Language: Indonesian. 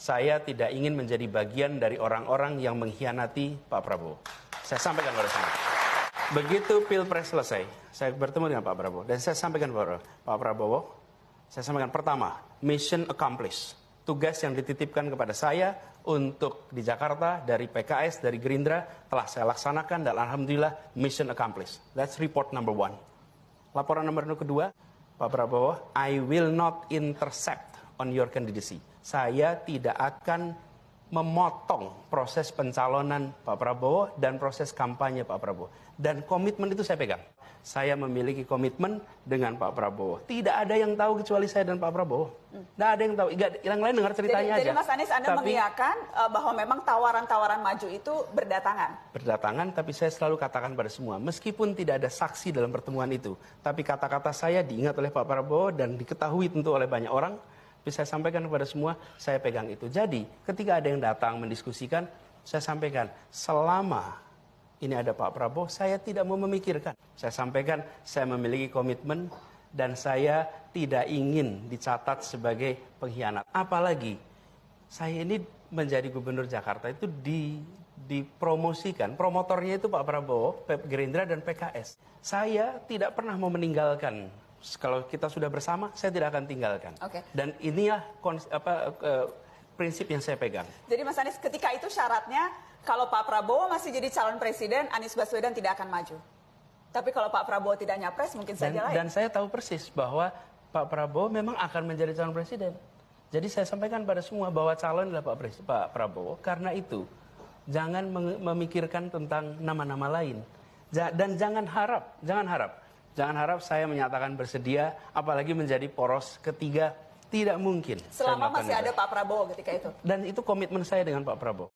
saya tidak ingin menjadi bagian dari orang-orang yang mengkhianati Pak Prabowo. Saya sampaikan pada sana. Begitu Pilpres selesai, saya bertemu dengan Pak Prabowo. Dan saya sampaikan kepada Pak Prabowo, saya sampaikan pertama, mission accomplished. Tugas yang dititipkan kepada saya untuk di Jakarta dari PKS, dari Gerindra, telah saya laksanakan dan alhamdulillah mission accomplished. That's report number 1. Laporan nomor kedua, Pak Prabowo, I will not intercept on your candidacy. Saya tidak akan memotong proses pencalonan Pak Prabowo dan proses kampanye Pak Prabowo. Dan komitmen itu saya pegang. Saya memiliki komitmen dengan Pak Prabowo. Tidak ada yang tahu kecuali saya dan Pak Prabowo. Tidak ada yang tahu. Yang lain dengar ceritanya aja. Jadi Mas Anies, Anda mengiyakan bahwa memang tawaran-tawaran maju itu berdatangan? Berdatangan, tapi saya selalu katakan pada semua, meskipun tidak ada saksi dalam pertemuan itu, tapi kata-kata saya diingat oleh Pak Prabowo dan diketahui tentu oleh banyak orang, tapi saya sampaikan kepada semua, saya pegang itu. Jadi, ketika ada yang datang mendiskusikan, saya sampaikan, selama ini ada Pak Prabowo, saya tidak mau memikirkan. Saya sampaikan, saya memiliki komitmen dan saya tidak ingin dicatat sebagai pengkhianat. Apalagi, saya ini menjadi gubernur Jakarta itu dipromosikan. Promotornya itu Pak Prabowo, Gerindra dan PKS. Saya tidak pernah mau meninggalkan. Kalau kita sudah bersama, saya tidak akan tinggalkan. Okay. Dan inilah prinsip yang saya pegang. Jadi Mas Anies, ketika itu syaratnya, kalau Pak Prabowo masih jadi calon presiden, Anies Baswedan tidak akan maju. Tapi kalau Pak Prabowo tidak nyapres, mungkin saja lain. Dan saya tahu persis bahwa Pak Prabowo memang akan menjadi calon presiden. Jadi saya sampaikan pada semua bahwa calon adalah Pak Prabowo. Karena itu, jangan memikirkan tentang nama-nama lain. Dan jangan harap saya menyatakan bersedia, apalagi menjadi poros ketiga. Tidak mungkin. Selama masih ada Pak Prabowo ketika itu. Dan itu komitmen saya dengan Pak Prabowo.